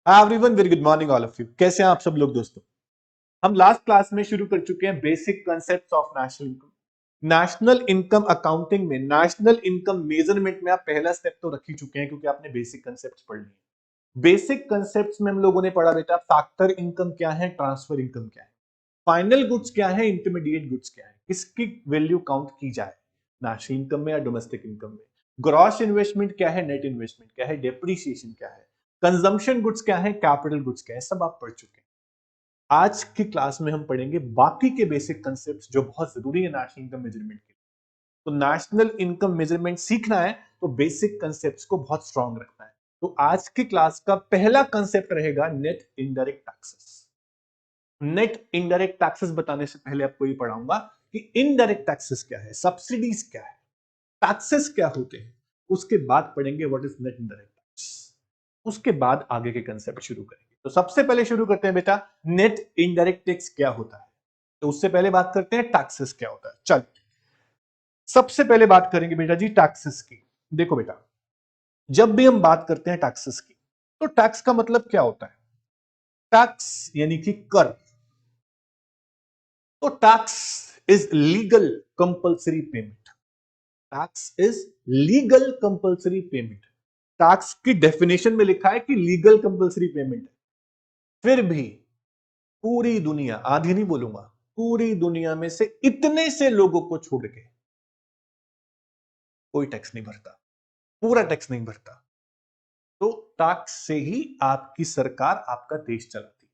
Hi everyone, very good morning all of you. कैसे हैं आप सब लोग दोस्तों। हम लास्ट क्लास में शुरू कर चुके हैं basic concepts of national income. National income accounting में, नेशनल इनकम मेजरमेंट में आप पहला स्टेप तो रख ही चुके हैं क्योंकि आपने बेसिक कंसेप्ट्स पढ़ लिए। बेसिक कंसेप्ट्स में हम लोगों ने पढ़ा बेटा फैक्टर इनकम क्या है, ट्रांसफर इनकम क्या है, फाइनल गुड्स क्या है, इंटरमीडिएट गुड्स क्या है, किसकी वैल्यू काउंट की जाए नेशनल इनकम में या डोमेस्टिक इनकम में, ग्रॉस इन्वेस्टमेंट क्या है, नेट इन्वेस्टमेंट क्या है, डेप्रिसिएशन क्या है, कंजम्पशन गुड्स क्या है, कैपिटल गुड्स क्या है, सब आप पढ़ चुके हैं। आज की क्लास में हम पढ़ेंगे बाकी के बेसिक कंसेप्ट्स जो बहुत जरूरी है नेशनल इनकम मेजरमेंट के लिए। तो नेशनल इनकम मेजरमेंट सीखना है तो बेसिक कंसेप्ट्स को बहुत स्ट्रांग रखना है। तो आज की क्लास का पहला कंसेप्ट रहेगा net indirect taxes. Net indirect taxes बताने से पहले आपको ये पढ़ाऊंगा कि इनडायरेक्ट टैक्सेस क्या है, सब्सिडीज क्या है, टैक्सेस क्या होते हैं। उसके बाद पढ़ेंगे what is net indirect tax. उसके बाद आगे के कंसेप्ट शुरू करेंगे। तो सबसे पहले शुरू करते हैं बेटा, नेट इनडायरेक्ट टैक्स क्या होता है। तो उससे पहले बात करते हैं टैक्सेस क्या होता है। चल सबसे पहले बात करेंगे बेटा जी टैक्सेस की। देखो बेटा, जब भी हम बात करते हैं टैक्सेस की तो टैक्स का मतलब क्या होता है। टैक्स यानी कि कर। तो tax is legal compulsory payment. Tax is legal compulsory payment. Tax की डेफिनेशन में लिखा है कि लीगल कंपल्सरी पेमेंट है। फिर भी पूरी दुनिया, आधी नहीं बोलूंगा, पूरी दुनिया में से इतने से लोगों को छोड़ के कोई टैक्स नहीं भरता, पूरा टैक्स नहीं भरता। तो टैक्स से ही आपकी सरकार, आपका देश चलाती है।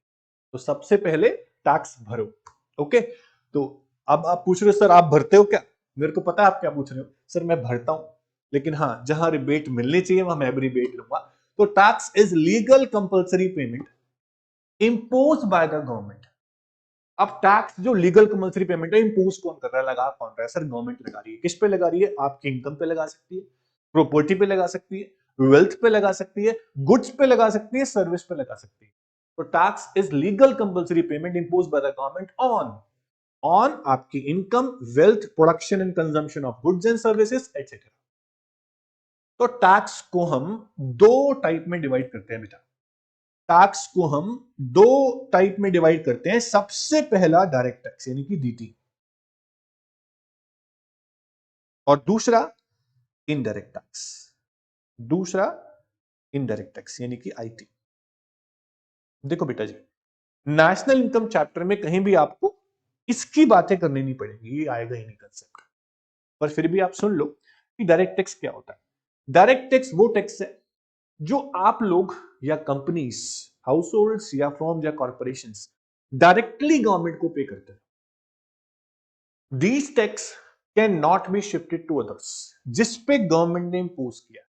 तो सबसे पहले टैक्स भरो। ओके, तो अब आप पूछ रहे हो सर आप भरते हो क्या। मेरे को पता है आप क्या पूछ रहे हो, सर मैं भरता हूं, लेकिन हाँ जहां रिबेट मिलनी चाहिए वहां मैं भी रिबेट लूंगा। तो tax is legal compulsory payment impose by the government. अब टैक्स जो लीगल कंपल्सरी पेमेंट है, इंपोज कौन कर रहा है, लगा कौन रहा है, सर गवर्नमेंट लगा रही है। किस पे लगा रही है, आपकी इनकम पे लगा सकती है, प्रॉपर्टी पे लगा सकती है, वेल्थ पे लगा सकती है, गुड्स पे लगा सकती है, सर्विस पे लगा सकती है। तो tax is legal compulsory payment impose by the government on आपकी income, wealth, production and consumption of goods and services etcetera. तो टैक्स को हम दो टाइप में डिवाइड करते हैं बेटा। टैक्स को हम दो टाइप में डिवाइड करते हैं। सबसे पहला डायरेक्ट टैक्स यानी कि डीटी, और दूसरा इनडायरेक्ट टैक्स। दूसरा इनडायरेक्ट टैक्स यानी कि आईटी। देखो बेटा जी, नेशनल इनकम चैप्टर में कहीं भी आपको इसकी बातें करनी नहीं पड़ेगी, ये आएगा ही नहीं कंसेप्ट। पर फिर भी आप सुन लो कि डायरेक्ट टैक्स क्या होता है। डायरेक्ट टैक्स वो टैक्स है जो आप लोग या कंपनीज, हाउस होल्ड्स या फर्म या कॉर्पोरेशंस डायरेक्टली गवर्नमेंट को पे करते हैं। These tax can not be shifted to others. जिस पे गवर्नमेंट ने इंपोज किया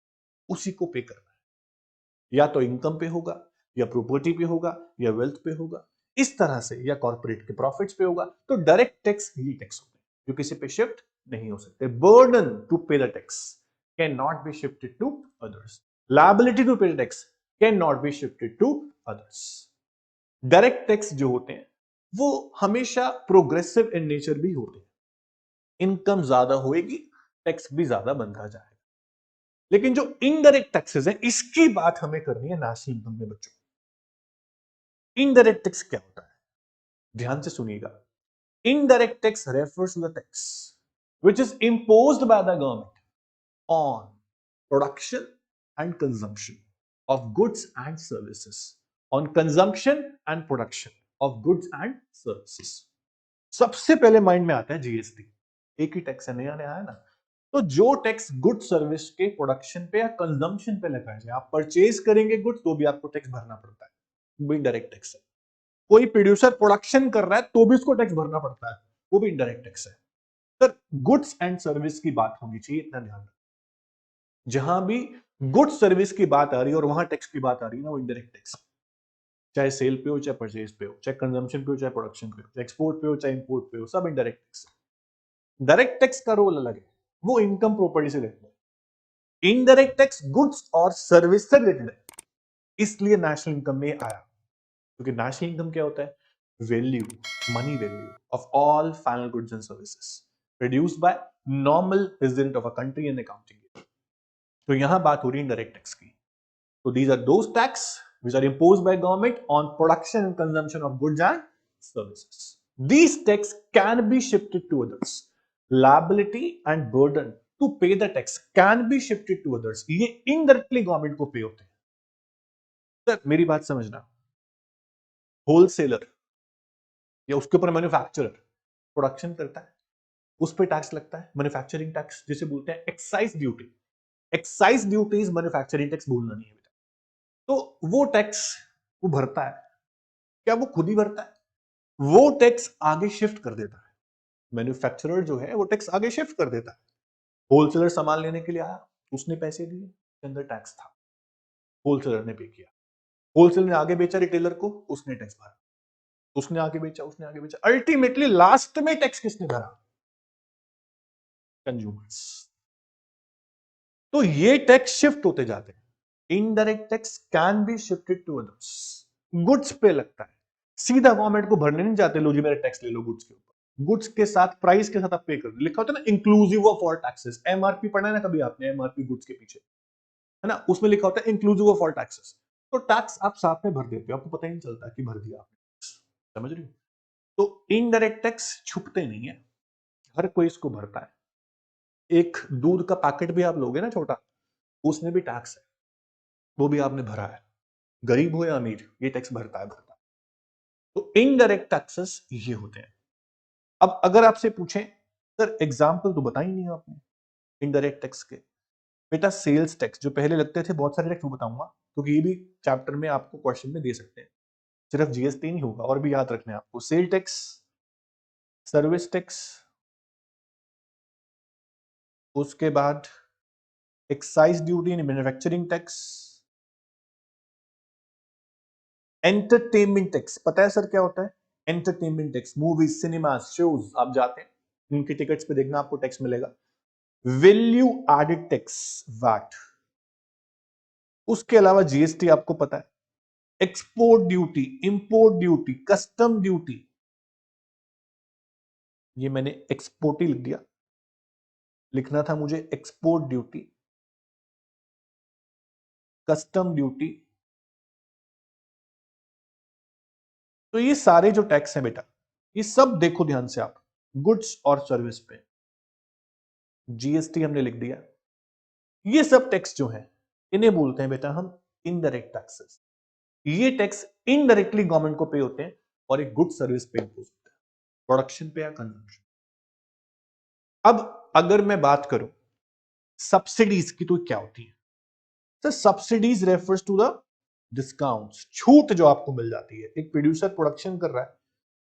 उसी को पे करना है। या तो इनकम पे होगा, या प्रॉपर्टी पे होगा, या वेल्थ पे होगा, इस तरह से, या कॉर्पोरेट के प्रॉफिट्स पे होगा। तो डायरेक्ट टैक्स ये टैक्स होते हैं जो किसी पे शिफ्ट नहीं हो सकते। Burden to pay the tax can not be shifted to others. Liability to pay the tax can not be shifted to others. Direct tax जो होते हैं वो हमेशा प्रोग्रेसिव इन नेचर भी होते हैं। इनकम ज्यादा होएगी, टैक्स भी ज्यादा बनता जाएगा। लेकिन जो इनडायरेक्ट टैक्सेस है इसकी बात हमें करनी है नेशनल इनकम में बच्चों। इनडायरेक्ट टैक्स क्या होता है, ध्यान से सुनिएगा। Indirect tax refers to the tax which is imposed by the government on production and consumption of goods and services. On consumption and production of goods and services. सबसे पहले माइंड में आता है जीएसटी। एक ही टैक्स है, नया नया है ना। तो जो टैक्स गुड सर्विस के प्रोडक्शन पे या कंजम्पशन पे लगाया जाए, आप परचेज करेंगे गुड्स तो भी आपको टैक्स भरना पड़ता है, वो इनडायरेक्ट टैक्स है। कोई प्रोड्यूसर प्रोडक्शन कर रहा है तो भी उसको टैक्स भरना पड़ता है, वो भी इनडायरेक्ट टैक्स है। सर गुड्स एंड सर्विस की बात होनी चाहिए, इतना ध्यान रखना। जहां भी गुड्स सर्विस की बात आ रही है और वहां टैक्स की बात आ रही है ना, वो इनडायरेक्ट टैक्स। चाहे सेल पे हो, चाहे परचेज पे हो, चाहे कंजम्पशन पे हो, चाहे प्रोडक्शन पे हो, चाहे एक्सपोर्ट पे हो, चाहे इंपोर्ट पे हो, सब इनडायरेक्ट टैक्स है। डायरेक्ट टैक्स का रोल अलग है, वो इनकम प्रॉपर्टी से रिलेटेड है। इनडायरेक्ट टैक्स गुड्स और सर्विस से रिलेटेड है, इसलिए नेशनल इनकम में आया। क्योंकि नेशनल इनकम क्या होता है, value, money value of all final goods and services produced by normal resident of a country in accounting. तो यहां बात हो रही है इनडायरेक्ट टैक्स की। तो these are those tax which are imposed by government on production and consumption of goods and services. These taxes can be shifted to others. Liability and burden to pay the tax can be shifted to others. ये indirectly government को pay होते हैं. Sir मेरी बात समझना, wholesaler या उसके ऊपर मैन्युफैक्चरर प्रोडक्शन करता है, उस पर टैक्स लगता है, मैन्युफैक्चरिंग टैक्स जिसे बोलते हैं excise duty. Excise duties manufacturing tax भूलना नहीं है बेटा. तो वो टैक्स वो भरता है, क्या वो खुद ही भरता है? वो टैक्स आगे शिफ्ट कर देता है. मैन्युफैक्चरर जो है वो टैक्स आगे शिफ्ट कर देता है. होलसेलर सामान लेने के लिए आया, उसने पैसे दिए, के अंदर टैक्स था, होलसेलर ने पे किया. होलसेलर ने आगे बेचा रिटेलर को, उसने टैक्स भरा. उसने आगे बेचा, उसने आगे बेचा, अल्टीमेटली लास्ट में टैक्स किसने भरा? कंज्यूमर्स. तो ये टैक्स शिफ्ट होते जाते हैं. Indirect tax can be shifted to others. Goods पे लगता है, सीधा गवर्नमेंट को भरने नहीं जाते. लो जी मेरा टैक्स ले लो गुड्स के ऊपर. गुड्स के साथ प्राइस के साथ आप पे कर दो. लिखा होता है ना inclusive of all taxes. MRP पढ़ा है ना कभी आपने? एमआरपी गुड्स के पीछे है ना, उसमें लिखा होता है इंक्लूसिव ऑफ ऑल टैक्सेस. तो टैक्स आप साथ में भर देते हो, आपको पता ही नहीं चलता कि भर दिया आपने. समझ रहे हो? तो इनडायरेक्ट टैक्स छुपते नहीं है, हर कोई इसको भरता है. एक दूध का पैकेट भी आप लोगे ना छोटा, उसमें भी टैक्स है, वो भी आपने भरा है. गरीब हो या अमीर, ये टैक्स भरता है. तो इनडायरेक्ट टैक्सेस ये होते हैं. अब अगर आपसे पूछें सर एग्जाम्पल तो बता ही नहीं आपने इनडायरेक्ट टैक्स के. बेटा सेल्स टैक्स जो पहले लगते थे, बहुत सारे टैक्स वो बताऊंगा, क्योंकि ये भी चैप्टर में आपको क्वेश्चन में दे सकते हैं. सिर्फ जीएसटी नहीं होगा, और भी याद रखना है आपको. सेल टैक्स, सर्विस टैक्स, उसके बाद excise duty, manufacturing tax, entertainment tax. पता है सर क्या होता है? Entertainment tax, movies, cinema, shows आप जाते हैं, उनकी टिकट्स पे देखना आपको टैक्स मिलेगा. Value added tax, VAT. उसके अलावा जीएसटी आपको पता है, export duty, import duty, custom duty. ये मैंने एक्सपोर्ट ही लिख दिया, लिखना था मुझे एक्सपोर्ट ड्यूटी, कस्टम ड्यूटी. तो ये सारे जो टैक्स हैं बेटा, ये सब देखो ध्यान से आप, गुड्स और सर्विस पे. जीएसटी हमने लिख दिया. ये सब टैक्स जो है इन्हें बोलते हैं बेटा हम इनडायरेक्ट टैक्सेस. ये टैक्स इनडायरेक्टली गवर्नमेंट को पे होते हैं और एक गुड सर्विस पे इम्पोज होता है, प्रोडक्शन पे या कंजम्पशन. अब अगर मैं बात करूं सब्सिडीज की, तो क्या होती है? Sir subsidies refers to the discounts, छूट जो आपको मिल जाती है. एक प्रोड्यूसर प्रोडक्शन कर रहा है,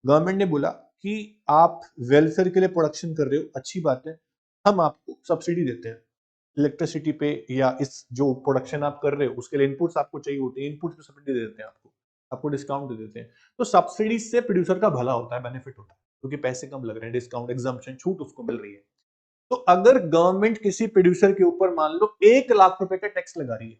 गवर्नमेंट ने बोला कि आप वेलफेयर के लिए प्रोडक्शन कर रहे हो, अच्छी बात है, हम आपको सब्सिडी देते हैं इलेक्ट्रिसिटी पे, या इस जो प्रोडक्शन आप कर रहे हो उसके लिए इनपुट्स आपको चाहिए होते हैं, इनपुट्स पे सब्सिडी दे देते हैं, आपको डिस्काउंट दे देते हैं. तो सब्सिडी से प्रोड्यूसर का भला होता है, बेनिफिट होता है, क्योंकि पैसे कम लग रहे हैं, डिस्काउंट, एग्जम्पशन, छूट उसको मिल रही है. तो अगर गवर्नमेंट किसी प्रोड्यूसर के ऊपर मान लो 1 लाख रुपए का टैक्स लगा रही है,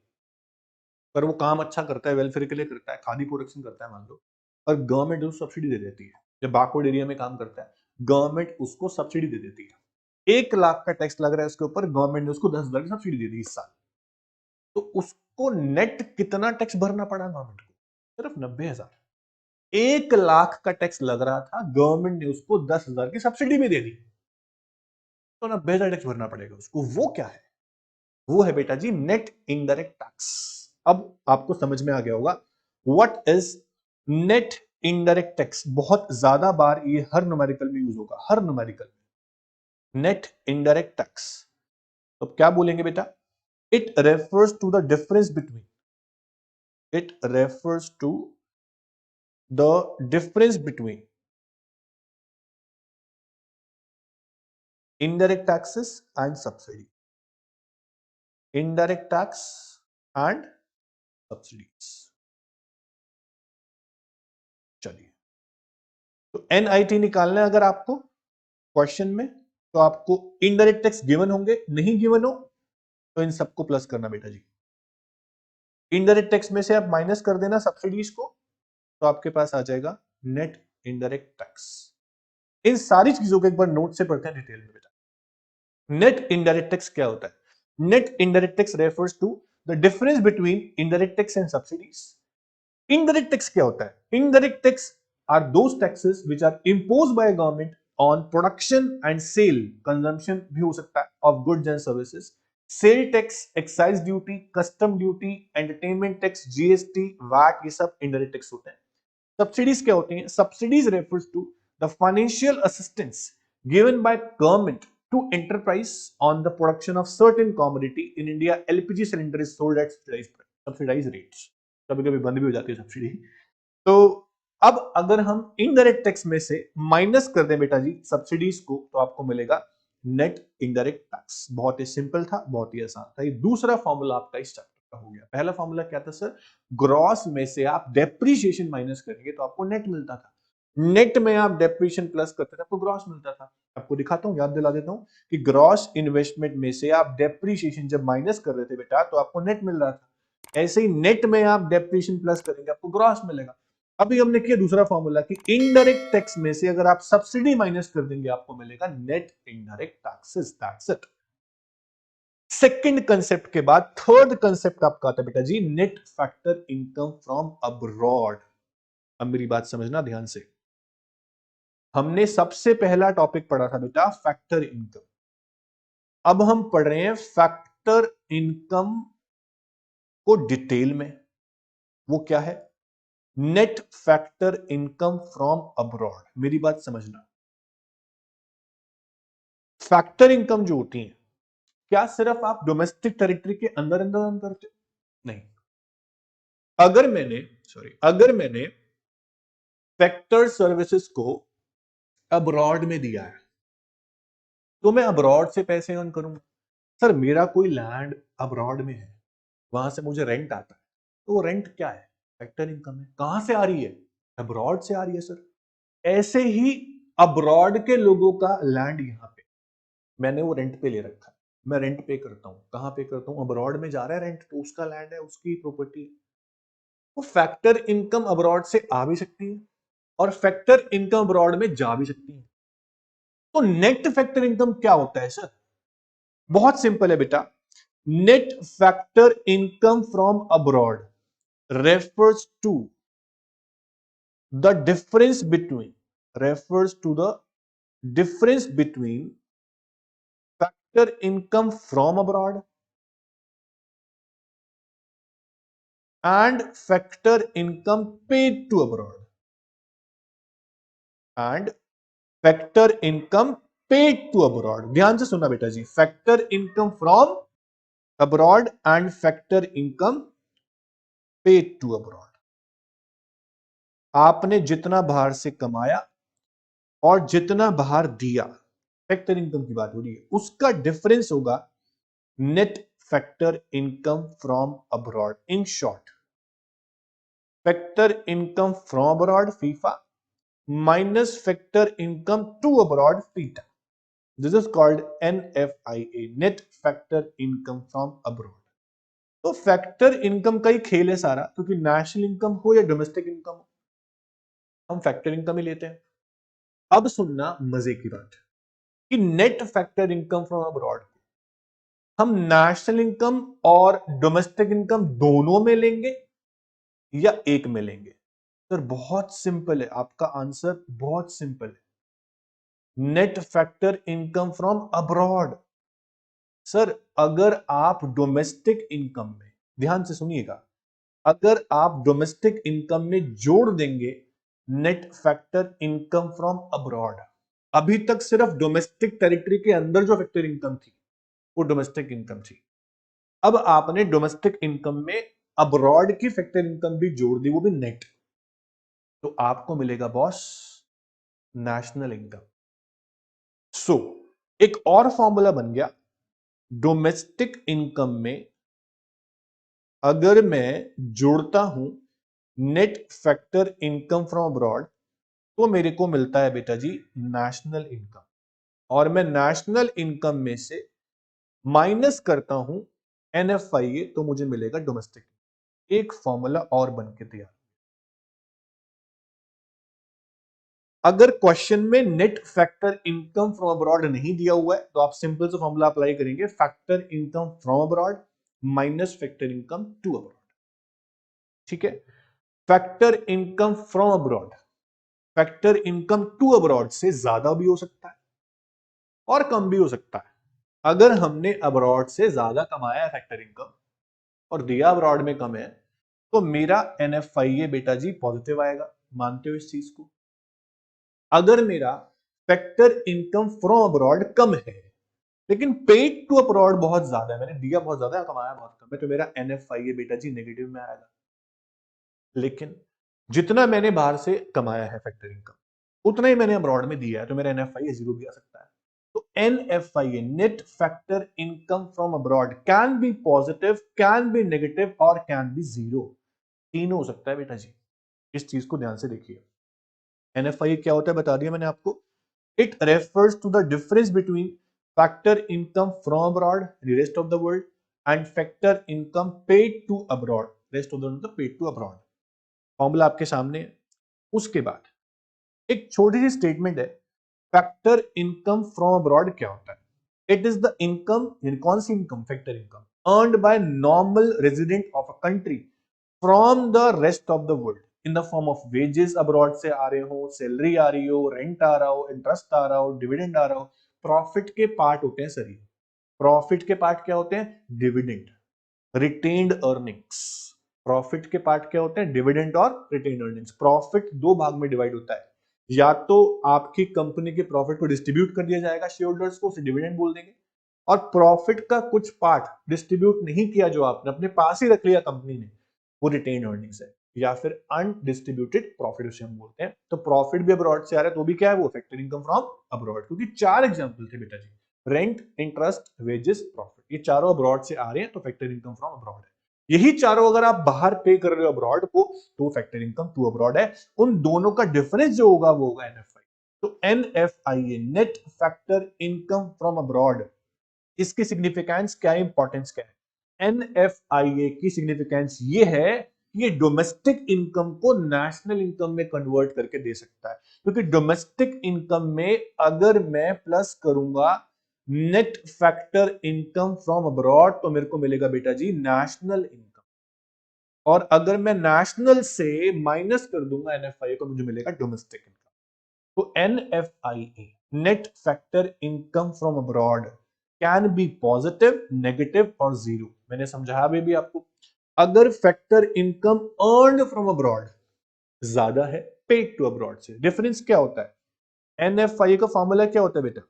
पर वो काम अच्छा करता है, वेलफेयर के लिए करता है, खादी प्रोडक्शन करता है मान लो, और गवर्नमेंट उसको सब्सिडी दे देती है. जब बैकवर्ड एरिया में काम करता है, गवर्नमेंट उसको सब्सिडी दे देती है. 1 लाख का टैक्स लग रहा है उसके ऊपर, गवर्नमेंट ने उसको 10,000 की सब्सिडी दे दी इस साल. तो उसको नेट कितना टैक्स भरना पड़ा गवर्नमेंट को? सिर्फ 90,000. 1 लाख का टैक्स लग रहा था, गवर्नमेंट ने उसको 10,000 की सब्सिडी भी दे दी, तो 90,000 टैक्स भरना पड़ेगा उसको. वो क्या है? वो है बेटा जी नेट इनडायरेक्ट टैक्स. अब आपको समझ में आ गया होगा what is net indirect tax. बहुत ज्यादा बार ये हर न्यूमेरिकल में यूज होगा, हर न्यूमेरिकल में नेट इनडायरेक्ट टैक्स. तो क्या बोलेंगे बेटा? It refers to the difference between, it refers to the difference between indirect taxes and subsidy, indirect tax and subsidies. चलिए, तो एनआईटी निकालना है अगर आपको क्वेश्चन में, तो आपको इनडायरेक्ट टैक्स गिवन होंगे, नहीं गिवन हो तो इन सबको प्लस करना बेटा जी. इनडायरेक्ट टैक्स में से आप माइनस कर देना सब्सिडीज को, तो आपके पास आ जाएगा नेट इनडायरेक्ट टैक्स. इन सारी चीजों को एक बार नोट से पढ़ते हैं डिटेल में बेटा. नेट इनडायरेक्ट टैक्स क्या होता है? Net indirect tax refers to the difference between indirect tax and subsidies. Indirect tax क्या होता है? Indirect tax are those taxes which are imposed by government on production and sale, consumption भी हो सकता है, of goods and services, sale tax, excise duty, custom duty, entertainment tax, GST, VAT, ये सब indirect tax होते हैं। Subsidies क्या होती हैं? Subsidies refers to the financial assistance given by government to enterprise on the production of certain commodity. In India, LPG cylinder is sold at subsidized rates. कभी कभी बंद भी हो जाती है सब्सिडी। तो अब अगर हम इनडायरेक्ट टैक्स में से माइनस कर दें बेटा जी सब्सिडीज को, तो आपको मिलेगा नेट इनडायरेक्ट टैक्स। बहुत ही सिंपल था, बहुत ही आसान था। ये दूसरा फॉर्मूला आपका इस चैप्टर का हो गया। पहला फॉर्मूला क्या था सर? ग्रॉस में से आप डेप्रीशिएशन माइनस करेंगे तो आपको नेट मिलता था। नेट में आप डेप्रीशिएशन प्लस करते थे, आपको ग्रॉस मिलता था। आपको दिखाता हूं, याद दिला देता हूं कि ग्रॉस इन्वेस्टमेंट में से आप डेप्रीशिएशन जब माइनस कर रहे थे बेटा, तो आपको नेट मिल रहा था। ऐसे ही नेट में आप डेप्रीशिएशन प्लस करेंगे, आपको ग्रॉस मिलेगा। अभी हमने किया दूसरा फॉर्मूला कि इनडायरेक्ट टैक्स में से अगर आप सब्सिडी माइनस कर देंगे, आपको मिलेगा net indirect taxes. That's it. Second concept के बाद थर्ड कंसेप्ट आपका आता है बेटा जी, net factor income from abroad. अब मेरी बात समझना ध्यान से। हमने सबसे पहला टॉपिक पढ़ा था बेटा फैक्टर इनकम। अब हम पढ़ रहे हैं फैक्टर इनकम को डिटेल में। वो क्या है? Net factor income from abroad. मेरी बात समझना, फैक्टर इनकम जो होती है, क्या सिर्फ आप डोमेस्टिक टेरिटरी के अंदर अंदर अर्न करते? नहीं। अगर मैंने फैक्टर सर्विसेज को अब्रॉड में दिया है, तो मैं अब्रॉड से पैसे अर्न करूंगा। सर मेरा कोई लैंड अब्रॉड में है, वहां से मुझे रेंट आता है, तो वो रेंट क्या है? फैक्टर इनकम है। कहां से आ रही है? अब्रॉड से आ रही है सर। ऐसे ही अब्रॉड के लोगों का लैंड यहां पे मैंने वो रेंट पे ले रखा है, मैं रेंट पे करता हूं। कहां पे करता हूं? अब्रॉड में जा रहा है रेंट, तो उसका लैंड है, उसकी प्रॉपर्टी है। वो फैक्टर इनकम अब्रॉड से आ भी सकती है और फैक्टर इनकम अब्रॉड में जा भी सकती है। तो नेट फैक्टर इनकम क्या होता है सर? बहुत सिंपल है बेटा। Net factor income from abroad refers to the difference between refers to the difference between factor income from abroad and factor income paid to abroad and factor income paid to abroad। ध्यान से सुनना बेटा जी, factor income from abroad and factor income paid to abroad. आपने जितना बाहर से कमाया और जितना बाहर दिया, फैक्टर इनकम की बात हो रही है, उसका डिफरेंस होगा net factor income from abroad. In short, factor income from abroad FIFA minus factor income to abroad FITA. This is called NFIA, net factor income from abroad. तो फैक्टर इनकम का ही खेल है सारा, क्योंकि नेशनल इनकम हो या domestic income हो, हम फैक्टर इनकम ही लेते हैं। अब सुनना मजे की बात कि net factor income from abroad हम नेशनल इनकम और डोमेस्टिक इनकम दोनों में लेंगे या एक में लेंगे? सर बहुत सिंपल है, आपका आंसर बहुत सिंपल है, net factor income from abroad. Sir अगर आप डोमेस्टिक इनकम में, ध्यान से सुनिएगा, अगर आप डोमेस्टिक इनकम में जोड़ देंगे net factor income from abroad, अभी तक सिर्फ डोमेस्टिक टेरिटरी के अंदर जो फैक्टर इनकम थी वो डोमेस्टिक इनकम थी। अब आपने डोमेस्टिक इनकम में अब्रॉड की फैक्टर इनकम भी जोड़ दी, वो भी नेट, तो आपको मिलेगा बॉस नेशनल इनकम। सो एक और फॉर्मूला बन गया, डोमेस्टिक इनकम में अगर मैं जोड़ता हूं net factor income from abroad, तो मेरे को मिलता है बेटा जी नेशनल इनकम, और मैं नेशनल इनकम में से माइनस करता हूं NFIA, तो मुझे मिलेगा डोमेस्टिक। एक फॉर्मूला और बन के तैयार। अगर क्वेश्चन में net factor income from abroad नहीं दिया हुआ है, तो आप सिंपल से फॉर्मूला अप्लाई करेंगे, factor income from abroad minus factor income to abroad. ठीक है, factor income from abroad, factor income to abroad से ज्यादा भी हो सकता है और कम भी हो सकता है। अगर हमने अब्रॉड से ज्यादा कमाया है फैक्टर इनकम और दिया अब्रॉड में कम है, तो मेरा NFIA बेटा जी पॉजिटिव आएगा। मानते हो इस चीज को? अगर मेरा फैक्टर इनकम फ्रॉम अब्रॉड कम है लेकिन पेड टू अब्रॉड बहुत ज्यादा है, मैंने दिया बहुत ज्यादा है, कमाया बहुत कम है, तो मेरा NFIA बेटा जी नेगेटिव में आएगा। लेकिन जितना मैंने बाहर से कमाया है फैक्टर इनकम उतना ही मैंने अब्रॉड में दिया है, तो मेरा NFIA जीरो भी आ सकता है। तो NFIA net factor income from abroad can be positive, can be negative और कैन बी जीरो, तीनों हो सकता है बेटा जी। इस चीज को ध्यान से देखिए। NFIA क्या होता है बता दिया मैंने आपको। It refers to the difference between factor income from abroad rest of the world and factor income paid to abroad rest of the world, paid to abroad. Formula आपके सामने है। उसके बाद एक छोटी सी स्टेटमेंट है, फैक्टर इनकम फ्रॉम अब्रॉड क्या होता है? इट इज द इनकम, कौन सी इनकम? Factor income earned by normal resident of a country from the rest of the world in the form of wages abroad से आ रहे हो, सैलरी आ रही हो, रेंट आ रहा हो, इंटरेस्ट आ रहा हो, डिविडेंड आ रहा हो। प्रॉफिट के पार्ट होते हैं सर ये। प्रॉफिट के पार्ट क्या होते हैं? Dividend, retained earnings. प्रॉफिट के पार्ट क्या होते हैं? डिविडेंड और रिटेन्ड अर्निंग्स। प्रॉफिट दो भाग में डिवाइड होता है, या तो आपकी कंपनी के प्रॉफिट को डिस्ट्रीब्यूट कर दिया जाएगा शेयर होल्डर्स को, उसे डिविडेंड बोल देंगे, और प्रॉफिट का कुछ पार्ट डिस्ट्रीब्यूट नहीं किया जो आपने अपने पास ही रख लिया कंपनी ने, वो रिटेन्ड अर्निंग्स है, या फिर अनडिस्ट्रीब्यूटेड प्रॉफिट उसे हम बोलते हैं। तो प्रॉफिट भी अब्रॉड से आ रहा है तो भी क्या है? वो फैक्टर इनकम फ्रॉम अब्रॉड। क्योंकि चार एग्जांपल थे बेटा जी, रेंट, इंटरेस्ट, वेजेस, प्रॉफिट, ये चारों अब्रॉड से आ रहे हैं तो फैक्टर इनकम फ्रॉम अब्रॉड है। यही चारों अगर आप बाहर पे कर रहे हो अब्रॉड को तो फैक्टर इनकम टू अब्रॉड है। उन दोनों का डिफरेंस जो होगा वो होगा NFI। तो NFIA net factor income from abroad, इसकी सिग्निफिकेंस क्या है, इंपॉर्टेंस क्या है? NFIA की सिग्निफिकेंस ये है कि ये डोमेस्टिक इनकम को नेशनल इनकम में कन्वर्ट करके दे सकता है। क्योंकि डोमेस्टिक इनकम में अगर मैं प्लस करूंगा net factor income from abroad तो मेरे को मिलेगा बेटा जी नेशनल इनकम, और अगर मैं नेशनल से माइनस कर दूंगा NFIA को मुझे मिलेगा डोमेस्टिक इनकम। तो NFIA net factor income from abroad can be positive, negative और जीरो। मैंने समझाया भी आपको। अगर factor income earned from abroad ज्यादा है पेड टू अब्रॉड से, डिफरेंस क्या होता है? NFIA का फॉर्मूला क्या होता है बेटा?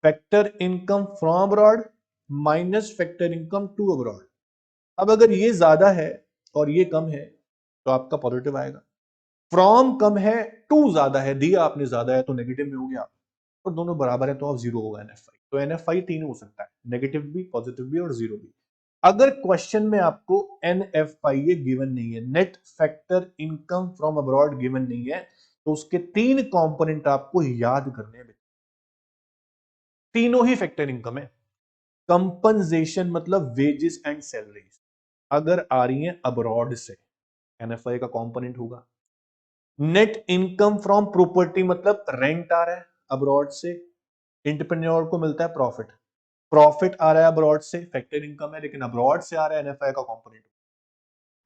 Factor income from abroad minus factor income to abroad. अब अगर ये ज्यादा है और ये कम है तो आपका पॉजिटिव आएगा। फ्रॉम कम है, टू ज्यादा है, दिया आपने ज्यादा है तो नेगेटिव में हो गया, और दोनों बराबर है तो आप जीरो होगा NFI। तो NFI तीन हो सकता है, नेगेटिव भी, पॉजिटिव भी और जीरो भी। अगर क्वेश्चन में आपको NFIA गिवन नहीं है, net factor income from abroad given नहीं है, तो उसके तीन कंपोनेंट आपको याद करने हैं। तीनों ही फैक्टर इनकम है। कंपनसेशन मतलब वेजेस एंड सैलरीज अगर आ रही हैं अब्रॉड से, NFI का कंपोनेंट होगा। नेट इनकम फ्रॉम प्रॉपर्टी मतलब रेंट आ रहा है अब्रॉड से, एंटरप्रेन्योर को मिलता है प्रॉफिट, प्रॉफिट आ रहा है अब्रॉड से, फैक्टर इनकम है लेकिन अब्रॉड से आ रहा है, NFI का कंपोनेंट।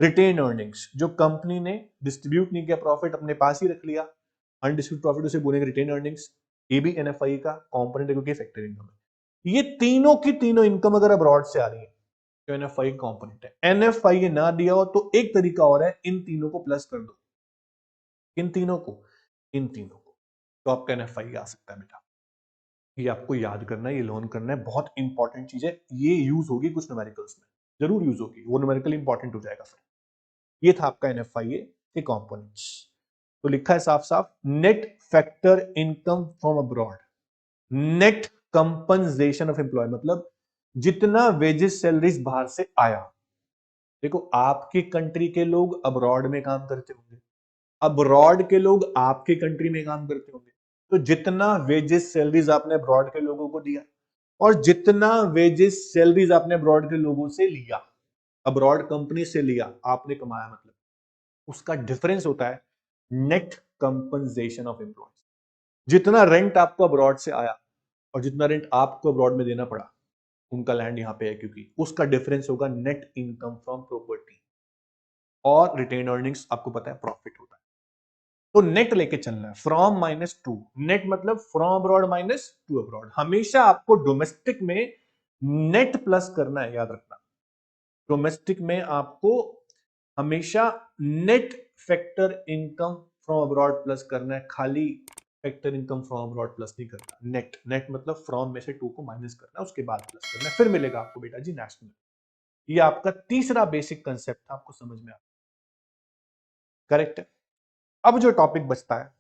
रिटेन अर्निंग्स जो कंपनी ने डिस्ट्रीब्यूट नहीं किया, प्रॉफिट अपने पास ही रख लिया, अनडिस्ट्रीब्यूटेड प्रॉफिट उसे बोलेंगे रिटेन अर्निंग्स, ये भी NFI का कंपोनेंट है क्योंकि फैक्टर इनकम है। ये तीनों की तीनों इनकम अगर अब्रॉड से आ रही है तो NFI कंपोनेंट है। NFI ना दिया हो तो एक तरीका और है, इन तीनों को प्लस कर दो, इन तीनों को, इन तीनों को, तो आपका NFI आ सकता है बेटा। ये आपको याद करना है, ये लर्न करना है, बहुत इंपॉर्टेंट चीज है। ये यूज होगी कुछ न्यूमेरिकल्स में, जरूर यूज होगी, वो न्यूमेरिकल इंपॉर्टेंट हो जाएगा फिर। ये था आपका NFIA के कंपोनेंट्स। तो लिखा है साफ साफ, net factor income from abroad, net compensation of employ मतलब जितना वेजेस सैलरीज बाहर से आया। देखो आपकी कंट्री के लोग अब्रॉड में काम करते होंगे, अब्रॉड के लोग आपकी कंट्री में काम करते होंगे, तो जितना वेजेस सैलरीज आपने अब्रॉड के लोगों को दिया और जितना वेजेस सैलरीज आपने अब्रॉड के लोगों से लिया, अब्रॉड कंपनी से लिया, आपने कमाया, मतलब उसका डिफरेंस होता है नेट कंपनसेशन ऑफ एम्प्लॉयज। जितना रेंट आपको अब्रॉड से आया और जितना रेंट आपको अब्रॉड में देना पड़ा, उनका लैंड यहां पे है क्योंकि, उसका डिफरेंस होगा नेट इनकम फ्रॉम प्रॉपर्टी। और रिटेन अर्निंग्स आपको पता है प्रॉफिट होता है। तो नेट लेके चलना है, फ्रॉम माइनस टू, नेट मतलब from abroad minus two abroad. हमेशा आपको डोमेस्टिक में नेट प्लस करना है, याद रखना। डोमेस्टिक में आपको हमेशा net factor income from abroad plus करना है, खाली factor income from abroad plus नहीं करना। नेट, नेट मतलब फ्रॉम में से टू को माइनस करना है, उसके बाद प्लस करना है, फिर मिलेगा आपको बेटा जी नेशनल। ये आपका तीसरा बेसिक कंसेप्ट था, आपको समझ में आ करेक्ट है। अब जो टॉपिक बचता है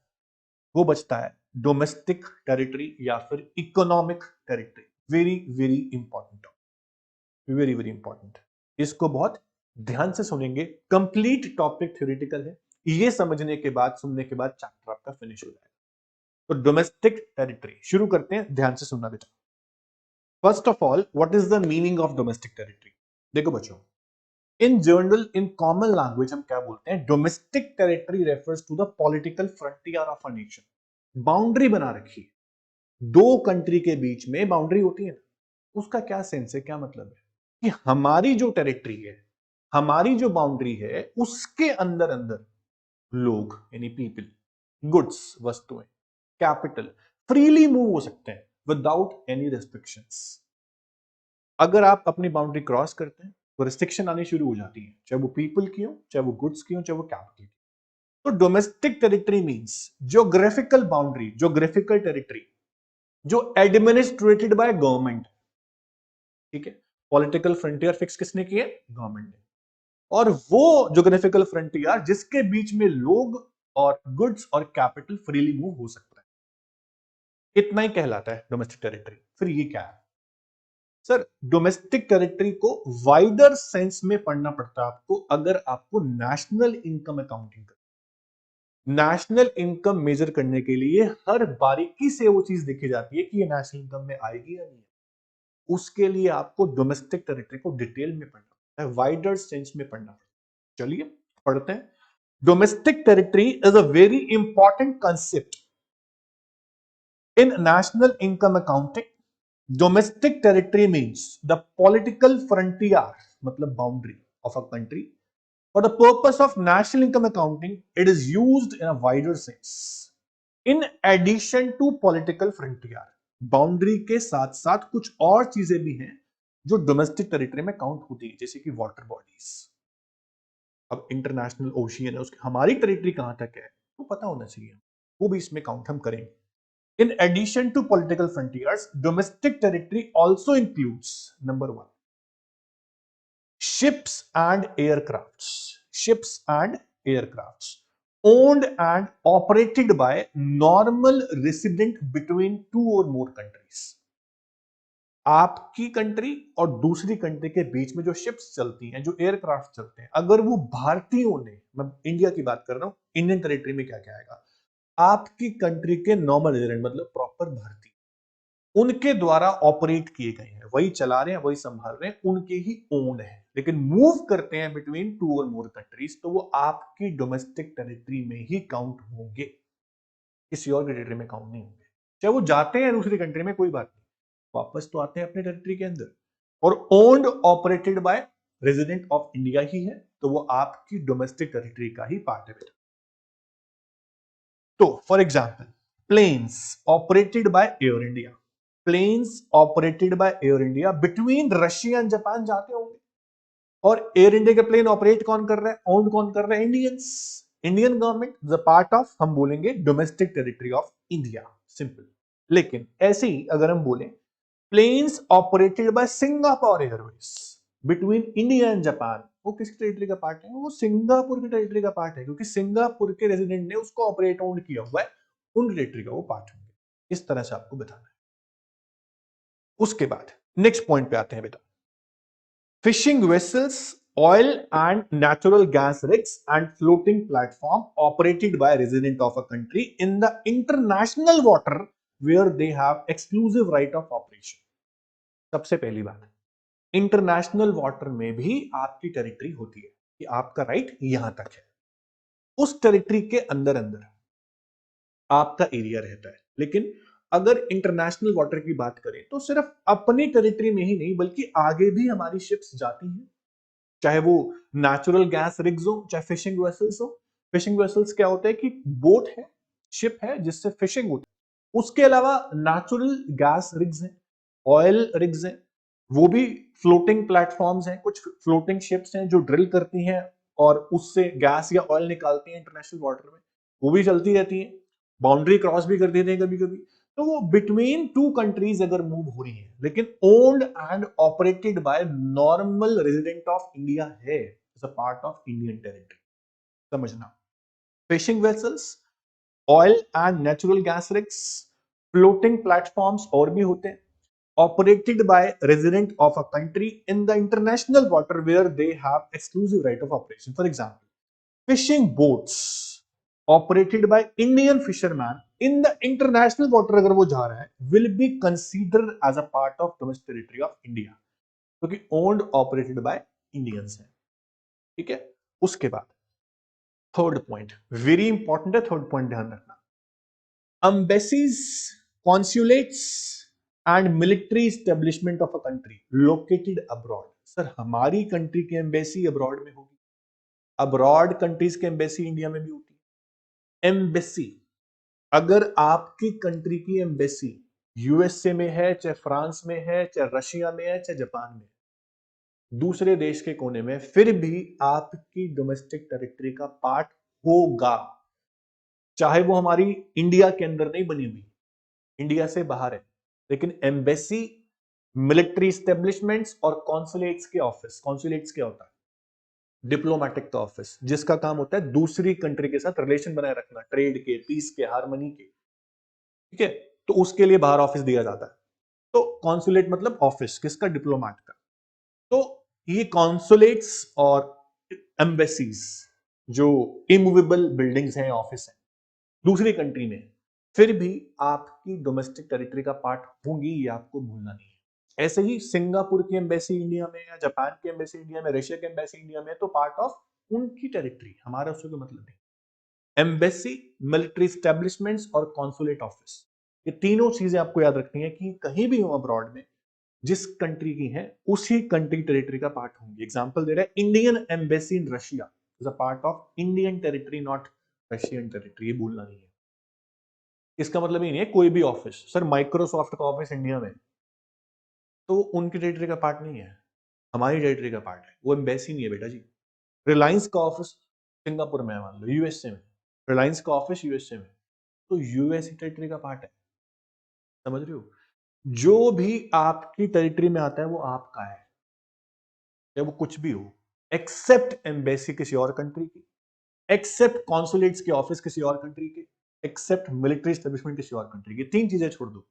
वो बचता है डोमेस्टिक टेरिटरी या फिर economic territory. Very very important topic, very very important. इसको बहुत ध्यान से सुनेंगे, कंप्लीट टॉपिक थ्योरेटिकल है, ये समझने के बाद, सुनने के बाद चैप्टर आपका फिनिश हो जाएगा। तो डोमेस्टिक टेरिटरी शुरू करते हैं, ध्यान से सुनना बेटा। First of all, what is the meaning of domestic territory? देखो बच्चों, in general, in common language हम क्या बोलते हैं? Domestic territory refers to the political frontier of a nation. Boundary बना रखी है, दो कंट्री के बीच में बाउंड्री होती है ना, उसका क्या सेंस है, क्या मतलब है कि हमारी जो टेरिटरी है, हमारी जो बाउंड्री है, उसके अंदर अंदर लोग यानी पीपल, गुड्स वस्तुएं, कैपिटल फ्रीली मूव हो सकते हैं विदाउट एनी रेस्ट्रिक्शंस। अगर आप अपनी बाउंड्री क्रॉस करते हैं तो रिस्ट्रिक्शन आनी शुरू हो जाती है, चाहे वो पीपल की हो, चाहे वो गुड्स की हो, चाहे वो कैपिटल की। तो domestic territory means geographical boundary, geographical territory जो एडमिनिस्ट्रेटेड बाय गवर्नमेंट। ठीक है, पॉलिटिकल फ्रंटियर फिक्स किसने किए? गवर्नमेंट ने। और वो ज्योग्राफिकल फ्रंटियर जिसके बीच में लोग और गुड्स और कैपिटल फ्रीली मूव हो सकता है, इतना ही कहलाता है डोमेस्टिक टेरिटरी। फिर ये क्या है सर? डोमेस्टिक टेरिटरी को वाइडर सेंस में पढ़ना पड़ता है आपको अगर आपको नेशनल इनकम अकाउंटिंग करनी। नेशनल इनकम मेजर करने के लिए हर बारीकी से वो चीज देखी जाती है कि ये नेशनल इनकम में आएगी या नहीं। उसके लिए आपको डोमेस्टिक टेरिटरी को डिटेल में पढ़ना पड़ता है, वाइडर सेंस में पढ़ना पड़ता है। चलिए पढ़ते हैं। Domestic territory is a very important concept in national income accounting. Domestic territory means the political frontier, मतलब boundary of a country. For the purpose of national income accounting, it is used in a wider sense. In addition to political frontier, boundary के साथ साथ कुछ और चीजें भी हैं जो डोमेस्टिक टेरिटरी में काउंट होती है, जैसे कि वाटर बॉडीज। अब इंटरनेशनल ओशियन है, उसकी हमारी टेरिटरी कहां तक है वो पता होना चाहिए, वो भी इसमें काउंट हम करेंगे। In addition to political frontiers, domestic territory also includes number one, ships and aircrafts. Ships and aircrafts owned and operated by normal resident between two or more countries. आपकी कंट्री और दूसरी कंट्री के बीच में जो ships चलती हैं, जो aircraft चलते हैं, अगर वो भारतीयों ने, मैं इंडिया की बात कर रहा हूं, इंडियन टेरिटरी में क्या क्या आएगा? आपकी कंट्री के नॉर्मल रेजिडेंट मतलब प्रॉपर भारतीय, उनके द्वारा ऑपरेट किए गए हैं, वही चला रहे हैं, वही संभाल रहे हैं, उनके ही ओन है, लेकिन मूव करते हैं बिटवीन टू और मोर कंट्रीज, तो वो आपकी डोमेस्टिक टेरिटरी में ही काउंट होंगे, किसी और की टेरिटरी में काउंट नहीं होंगे। चाहे वो जाते हैं दूसरी कंट्री में, कोई बात नहीं, वापस तो आते हैं अपने टेरिटरी के अंदर, और owned operated by resident of India ही है, तो वो आपकी डोमेस्टिक टेरिटरी का ही पार्ट है बेटा। तो for example, planes operated by Air India, planes operated by Air India between Russia and Japan जाते होंगे, और एयर इंडिया के प्लेन ऑपरेट कौन कर रहा है, ओन कौन कर रहा है? Indians, Indian government, the part of, हम बोलेंगे domestic territory of India, simple. लेकिन ऐसे ही अगर हम बोले planes operated by Singapore Airways between India and Japan, वो किसकी टेरिटरी का पार्ट है? वो सिंगापुर की टेरिटरी का पार्ट है, क्योंकि सिंगापुर के रेजिडेंट ने उसको ऑपरेट ओन किया हुआ है, उन टेरिटरी का वो पार्ट होंगे। इस तरह से आपको बताना है। उसके बाद नेक्स्ट पॉइंट पे आते हैं बेटा, fishing vessels, oil and natural gas rigs and floating platform operated by resident of a country in the international water where they have exclusive right of operation. सबसे पहली बात, इंटरनेशनल वाटर में भी आपकी टेरिटरी होती है कि आपका राइट यहां तक है, उस टेरिटरी के अंदर अंदर आपका एरिया रहता है। लेकिन अगर इंटरनेशनल वाटर की बात करें तो सिर्फ अपनी टेरिटरी में ही नहीं, बल्कि आगे भी हमारी शिप्स जाती हैं, चाहे वो नेचुरल गैस रिग्स हो, चाहे फिशिंग वेसल्स हो। फिशिंग वेसल्स क्या होता है कि बोट है, शिप है जिससे फिशिंग होती है। उसके अलावा नेचुरल गैस रिग्स हैं, ऑयल रिग्स हैं, वो भी फ्लोटिंग प्लेटफॉर्म्स हैं, कुछ फ्लोटिंग शिप्स हैं जो ड्रिल करती हैं और उससे गैस या ऑयल निकालती हैं इंटरनेशनल वाटर में, वो भी चलती रहती हैं, बाउंड्री क्रॉस भी कर देते हैं कभी कभी। तो वो बिटवीन टू कंट्रीज अगर मूव हो रही है, लेकिन owned and operated by normal resident of India है, as a part of Indian territory. समझना, fishing vessels, oil and natural gas rigs, floating platforms और भी होते हैं, operated by resident of a country in the international water where they have exclusive right of operation. For example, fishing boats operated by Indian fisherman in the international water अगर वो जा रहा है, will be considered as a part of domestic territory of India, क्योंकि owned operated by Indians है। ठीक है, उसके बाद थर्ड पॉइंट वेरी इंपॉर्टेंट है, थर्ड पॉइंट ध्यान रखना, embassies, consulates and military establishment of a country located abroad। Sir हमारी कंट्री की एम्बेसी अब्रॉड में होगी, अब्रॉड कंट्रीज की एम्बेसी इंडिया में भी होती है। एम्बेसी, अगर आपकी कंट्री की एम्बेसी यूएसए में है, चाहे फ्रांस में है, चाहे रशिया में है, चाहे जापान में, दूसरे देश के कोने में, फिर भी आपकी डोमेस्टिक टेरिटरी का पार्ट होगा, चाहे वो हमारी इंडिया के अंदर नहीं बनी हुई, इंडिया से बाहर है, लेकिन एम्बेसी, मिलिट्री स्टेब्लिशमेंट्स और कॉन्सुलेट्स के ऑफिस, कॉन्सुलेट्स क्या होता है, डिप्लोमेटिक का ऑफिस, जिसका काम होता है दूसरी कंट्री के साथ रिलेशन बनाए रखना, ट्रेड के, पीस के, हार्मनी के। ठीक है, तो उसके लिए बाहर ऑफिस दिया जाता है। तो कॉन्सुलेट मतलब ऑफिस किसका, डिप्लोमेट का। तो ये कॉन्सुलेट्स और एम्बेसीज जो इमूवेबल बिल्डिंग्स हैं, ऑफिस हैं दूसरी कंट्री में, फिर भी आपकी डोमेस्टिक टेरिटरी का पार्ट होंगी, ये आपको भूलना नहीं है। ऐसे ही सिंगापुर की एम्बेसी इंडिया में, या जापान की एम्बेसी इंडिया में, रशिया की एम्बेसी इंडिया में, तो पार्ट ऑफ उनकी टेरिटरी, हमारा उससे कोई मतलब नहीं। एम्बेसी, मिलिट्री स्टैब्लिशमेंट्स और कॉन्सुलेट ऑफिस, ये तीनों चीजें आपको याद रखनी है कि कहीं भी हो अब्रॉड में, जिस कंट्री की है उसी कंट्री टेरिटरी का पार्ट होंगे। एग्जांपल दे रहा है, Indian embassy in Russia is a part of Indian territory, not Russian territory, ये भूलना नहीं है। इसका मतलब ये नहीं है कोई भी ऑफिस, सर माइक्रोसॉफ्ट का ऑफिस इंडिया में, तो उनकी टेरिटरी का पार्ट नहीं है, हमारी टेरिटरी का पार्ट है, वो एम्बेसी नहीं है बेटा जी। रिलायंस का ऑफिस सिंगापुर में है, मान लो यूएसए में, रिलायंस का ऑफिस यूएसए में, तो यूएस टेरिटरी का पार्ट है। समझ रहे हो, जो भी आपकी टेरिटरी में आता है वो आपका है, या वो कुछ भी हो, एक्सेप्ट एम्बेसी किसी और कंट्री की, एक्सेप्ट कॉन्सुलेट्स के ऑफिस किसी और कंट्री के, एक्सेप्ट मिलिट्री एस्टेब्लिशमेंट किसी और कंट्री की। तीन चीजें छोड़ दो,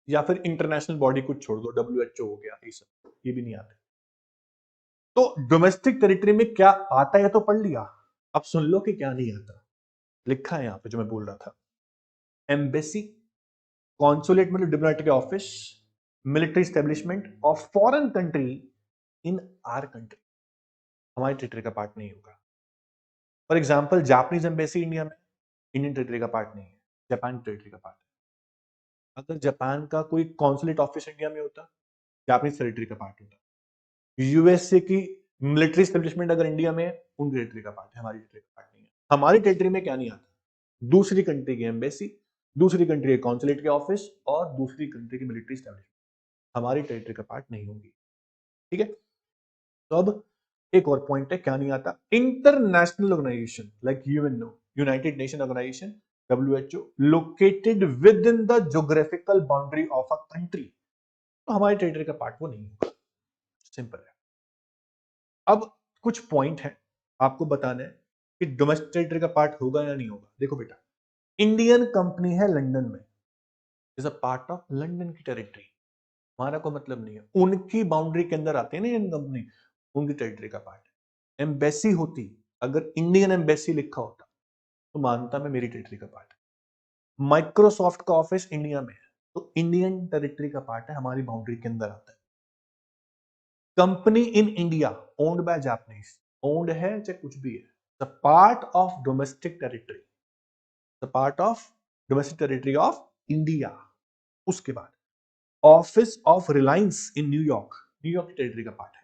या फिर इंटरनेशनल बॉडी कुछ छोड़ दो, डब्ल्यूएचओ हो गया, ये सब ये भी नहीं आते। तो डोमेस्टिक टेरिटरी में क्या आता है तो पढ़ लिया, अब सुन लो कि क्या नहीं आता। लिखा है यहां पे जो मैं बोल रहा था, एम्बेसी, कॉन्सुलेट मतलब diplomatic office, military establishment of foreign country in our country, हमारी टेरिटरी का पार्ट नहीं होगा। For example Japanese embassy India में, इंडियन टेरिटरी का पार्ट नहीं है, जापान टेरिटरी का पार्ट है। अगर जापान का कोई कॉन्सुलेट ऑफिस इंडिया में होता, जापानीज टेरिटरी का पार्ट होता। यूएसए की मिलिट्री एस्टेब्लिशमेंट अगर इंडिया में है, उनकी टेरिटरी का पार्ट है, हमारी टेरिटरी का पार्ट नहीं है। हमारी टेरिटरी में क्या नहीं आता, दूसरी कंट्री की एम्बेसी, दूसरी कंट्री के कॉन्सुलेट के ऑफिस और दूसरी कंट्री की मिलिट्री एस्टेब्लिशमेंट हमारी टेरिटरी का पार्ट नहीं होगी। ठीक है, तो अब एक और पॉइंट है क्या नहीं आता, international organization like UNO, United Nation organization, WHO, located within the geographical boundary of a country, तो हमारी टेरिटरी का पार्ट वो नहीं होगा। सिंपल है। अब कुछ पॉइंट है आपको बताना है कि डोमेस्टिक टेरिटरी का पार्ट होगा या नहीं होगा। देखो बेटा, इंडियन कंपनी है लंदन में, is a part of London की टेरिटरी, हमारा कोई मतलब नहीं है, उनकी बाउंड्री के अंदर आते हैं ना इंडियन कंपनी, उनकी टेरिटरी का पार्ट है। एम्बेसी होती, अगर इंडियन एम्बेसी लिखा होता तो मानता मैं मेरी टेरिटरी का पार्ट है। माइक्रोसॉफ्ट का ऑफिस इंडिया में है, तो इंडियन टेरिटरी का पार्ट है, हमारी बाउंड्री के अंदर आता है। Company in India owned by Japanese, owned है चाहे कुछ भी है, the part of domestic territory, the part of domestic territory of India. उसके बाद office of Reliance in New York, New York territory का पार्ट है।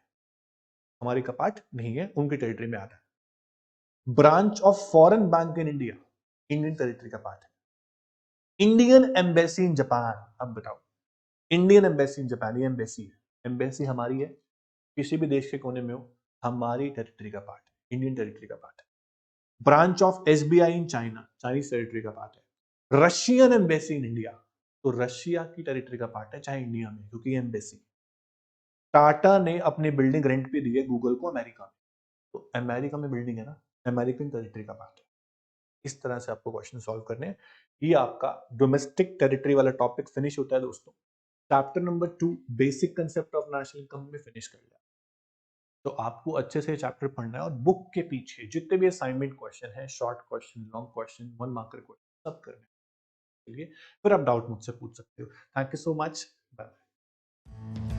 हमारी का पार्ट नहीं है, उनकी टेरिटरी में आता है। Branch of foreign bank in India Indian territory का पार्ट है। इंडियन एम्बेसी इन जापान, अब बताओ, इंडियन एम्बेसी इन जापान, ये एम्बेसी है, एम्बेसी हमारी है, किसी भी देश के कोने में हो, हमारी टेरिटरी का पार्ट है, इंडियन टेरिटरी का पार्ट है। Branch of SBI in China, Chinese territory का पार्ट है। रशियन एम्बेसी इन इंडिया, तो रशिया की टेरिटरी का पार्ट है, चाहे इंडिया में, क्योंकि एम्बेसी। टाटा ने अपनी बिल्डिंग रेंट पे दी है गूगल को अमेरिका में, तो अमेरिका में बिल्डिंग है ना, अमेरिकन टेरिटरी का पार्ट है। इस तरह से आपको क्वेश्चन सॉल्व करने हैं। ये आपका डोमेस्टिक टेरिटरी वाला टॉपिक फिनिश होता है दोस्तों। Chapter number 2 basic concept of national income में फिनिश कर लिया। तो आपको अच्छे से चैप्टर पढ़ना है और बुक के पीछे जितने भी असाइनमेंट क्वेश्चन है, short question, long question, 1 marker question, सब करने के लिए फिर आप डाउट मुझसे पूछ सकते हो। Thank you so much, bye.